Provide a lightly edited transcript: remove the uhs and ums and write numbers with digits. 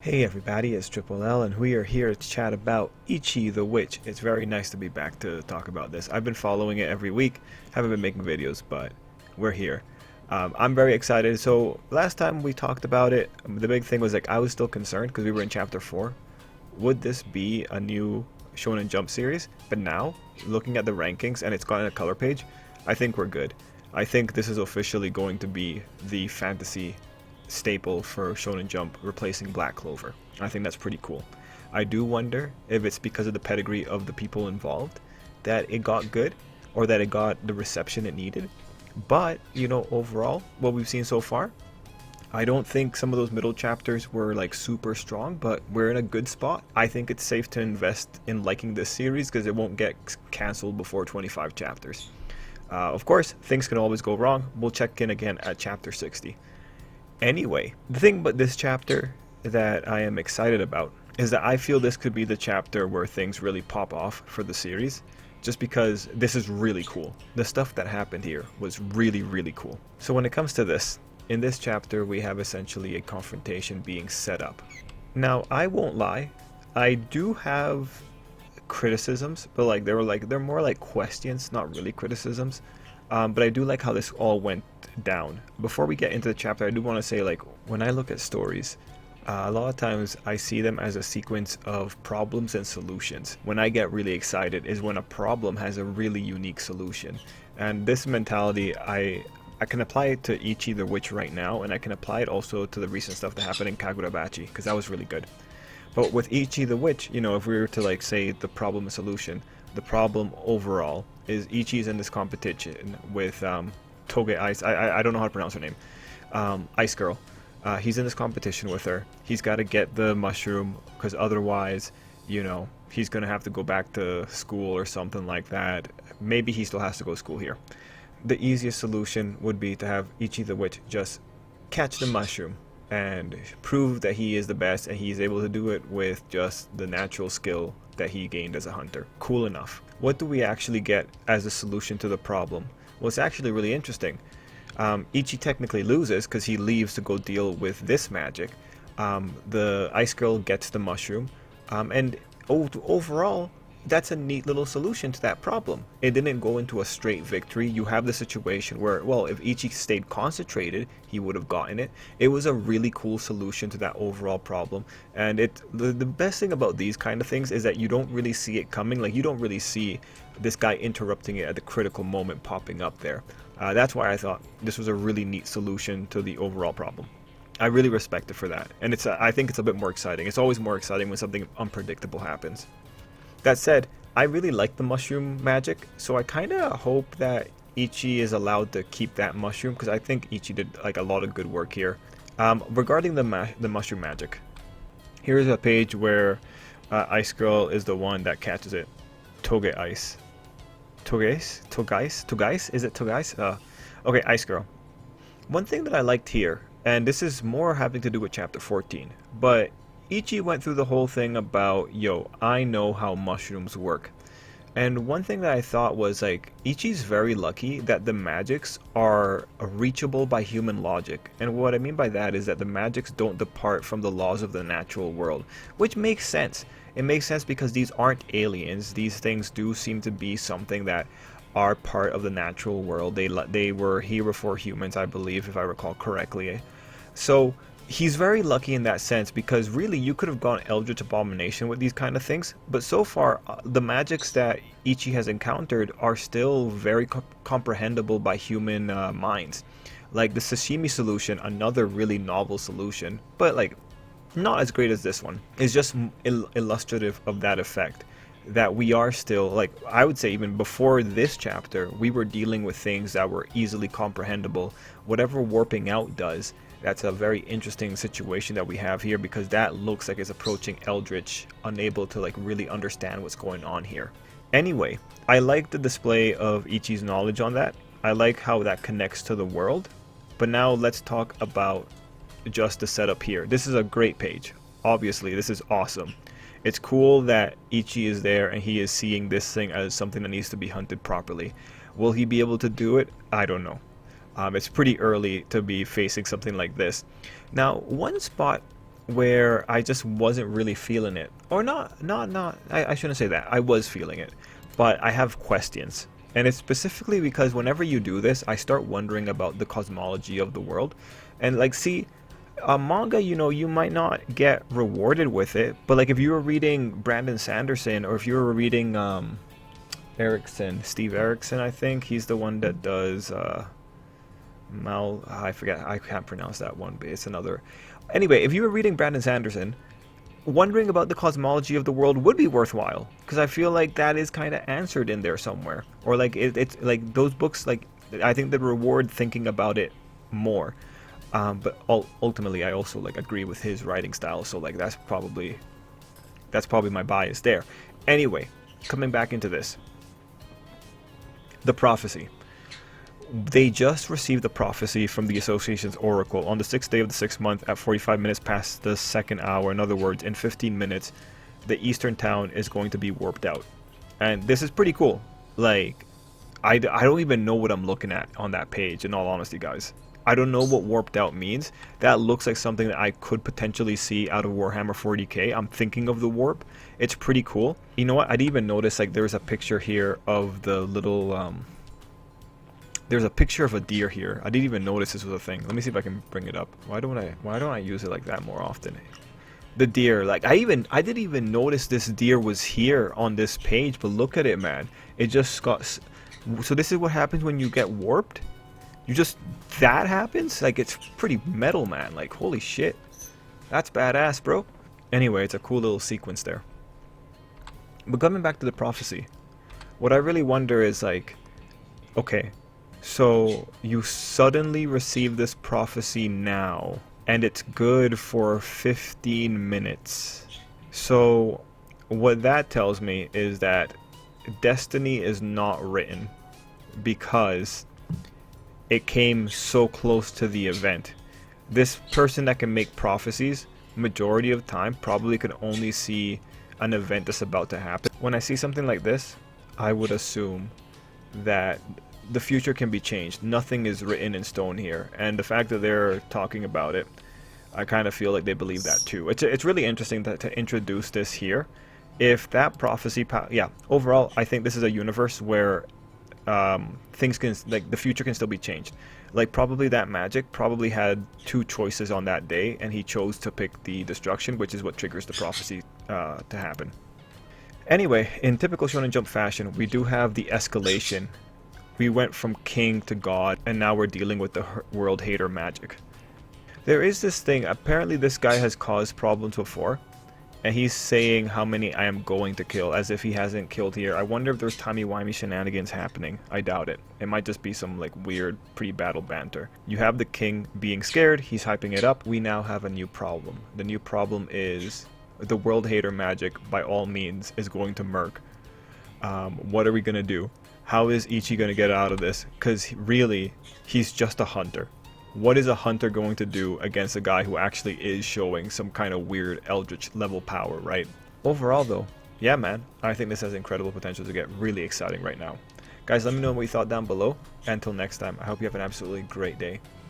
Hey everybody, it's Tripl-L and we are here to chat about Ichi the Witch. It's very nice to be back to talk about this. I've been following it every week, haven't been making videos, but we're here. I'm very excited. So last time we talked about it, the big thing was like I was still concerned because we were in chapter 4. Would this be a new Shonen Jump series? But now, looking at the rankings and it's gotten a color page, I think we're good. I think this is officially going to be the fantasy staple for Shonen Jump, replacing Black Clover. I think that's pretty cool. I do wonder if it's because of the pedigree of the people involved that it got good or that it got the reception it needed. But, overall, what we've seen so far, I don't think some of those middle chapters were like super strong, but we're in a good spot. I think it's safe to invest in liking this series because it won't get cancelled before 25 chapters. Of course, things can always go wrong. We'll check in again at chapter 60. Anyway, the thing about this chapter that I am excited about is that I feel this could be the chapter where things really pop off for the series, just because this is really cool. The stuff that happened here was really, really cool. So when it comes to this, in this chapter we have essentially a confrontation being set up. Now, I won't lie, I do have criticisms, but they're more like questions, not really criticisms. But I do like how this all went down. Before we get into the chapter, I do want to say, like, when I look at stories, a lot of times I see them as a sequence of problems and solutions. When I get really excited is when a problem has a really unique solution. And this mentality, I can apply it to Ichi the Witch right now, and I can apply it also to the recent stuff that happened in Kagurabachi, because that was really good. But with Ichi the Witch, if we were to like say the problem and solution, the problem overall is Ichi's in this competition with Toge Ice. I don't know how to pronounce her name. Ice Girl. He's in this competition with her. He's got to get the mushroom because otherwise, he's going to have to go back to school or something like that. Maybe he still has to go to school here. The easiest solution would be to have Ichi the Witch just catch the mushroom and prove that he is the best, and he's able to do it with just the natural skill that he gained as a hunter. Cool enough. What do we actually get as a solution to the problem? Well, it's actually really interesting. Ichi technically loses because he leaves to go deal with this magic. The Ice Girl gets the mushroom, and overall, that's a neat little solution to that problem. It didn't go into a straight victory. You have the situation where, well, if Ichi stayed concentrated, he would have gotten it. It was a really cool solution to that overall problem. And the best thing about these kind of things is that you don't really see it coming. Like, you don't really see this guy interrupting it at the critical moment popping up there. That's why I thought this was a really neat solution to the overall problem. I really respect it for that. And I think it's a bit more exciting. It's always more exciting when something unpredictable happens. That said, I really like the mushroom magic, so I kind of hope that Ichi is allowed to keep that mushroom, because I think Ichi did like a lot of good work here. Regarding the mushroom magic, here's a page where Ice Girl is the one that catches it. Toge Ice. Togais? Togais? Togais? Is it Togais? Okay, Ice Girl. One thing that I liked here, and this is more having to do with chapter 14, but Ichi went through the whole thing about, I know how mushrooms work. And one thing that I thought was, like, Ichi's very lucky that the magics are reachable by human logic. And what I mean by that is that the magics don't depart from the laws of the natural world, which makes sense. It makes sense because these aren't aliens. These things do seem to be something that are part of the natural world. They were here before humans, I believe, if I recall correctly. So he's very lucky in that sense, because really you could have gone Eldritch Abomination with these kind of things, but so far the magics that Ichi has encountered are still very comprehensible by human minds. Like the sashimi solution, another really novel solution, but like not as great as this one, is just illustrative of that effect. That we are still, like, I would say even before this chapter, we were dealing with things that were easily comprehensible. Whatever warping out does, that's a very interesting situation that we have here, because that looks like it's approaching Eldritch, unable to like really understand what's going on here. Anyway, I like the display of Ichi's knowledge on that. I like how that connects to the world. But now let's talk about just the setup here. This is a great page. Obviously, this is awesome. It's cool that Ichi is there and he is seeing this thing as something that needs to be hunted properly. Will he be able to do it? I don't know. It's pretty early to be facing something like this. Now, one spot where I just wasn't really feeling it. Or not, I shouldn't say that. I was feeling it. But I have questions. And it's specifically because whenever you do this, I start wondering about the cosmology of the world. And like, see, a manga, you know, you might not get rewarded with it. But like if you were reading Brandon Sanderson, or if you were reading Steve Erickson, I think. He's the one that does I forget, I can't pronounce that one, but it's another. Anyway, if you were reading Brandon Sanderson, wondering about the cosmology of the world would be worthwhile, because I feel like that is kind of answered in there somewhere, or like it's like those books, like I think the reward thinking about it more. But ultimately, I also like agree with his writing style, so like that's probably my bias there. Anyway, coming back into this, the prophecy. They just received the prophecy from the association's oracle on the 6th day of the 6th month at 45 minutes past the 2nd hour. In other words, in 15 minutes, the eastern town is going to be warped out. And this is pretty cool. Like, I don't even know what I'm looking at on that page, in all honesty, guys. I don't know what warped out means. That looks like something that I could potentially see out of Warhammer 40k. I'm thinking of the warp. It's pretty cool. You know what? I didn't even notice, like, there's a picture here of the little, there's a picture of a deer here. I didn't even notice this was a thing. Let me see if I can bring it up. Why don't I use it like that more often? The deer, like I didn't even notice this deer was here on this page, but look at it, man. It just got, so this is what happens when you get warped? That happens? Like, it's pretty metal, man. Like, holy shit. That's badass, bro. Anyway, it's a cool little sequence there. But coming back to the prophecy, what I really wonder is, like, okay, so you suddenly receive this prophecy now, and it's good for 15 minutes. So what that tells me is that destiny is not written, because it came so close to the event. This person that can make prophecies, majority of the time, probably could only see an event that's about to happen. When I see something like this, I would assume that the future can be changed. Nothing is written in stone here, and the fact that they're talking about it, I kind of feel like they believe that too. It's really interesting to introduce this here. If that prophecy, yeah, overall, I think this is a universe where things can, like, the future can still be changed. Like, probably that magic probably had two choices on that day, and he chose to pick the destruction, which is what triggers the prophecy to happen. Anyway, in typical Shonen Jump fashion, we do have the escalation. We went from king to god, and now we're dealing with the world hater magic. There is this thing, apparently this guy has caused problems before, and he's saying how many I am going to kill, as if he hasn't killed here. I wonder if there's timey-wimey shenanigans happening. I doubt it. It might just be some, like, weird pre-battle banter. You have the king being scared, he's hyping it up. We now have a new problem. The new problem is the world hater magic, by all means, is going to murk. What are we gonna do? How is Ichi gonna get out of this? Because really, he's just a hunter. What is a hunter going to do against a guy who actually is showing some kind of weird eldritch level power, right? Overall though, yeah man, I think this has incredible potential to get really exciting right now. Guys, let me know what you thought down below. Until next time, I hope you have an absolutely great day.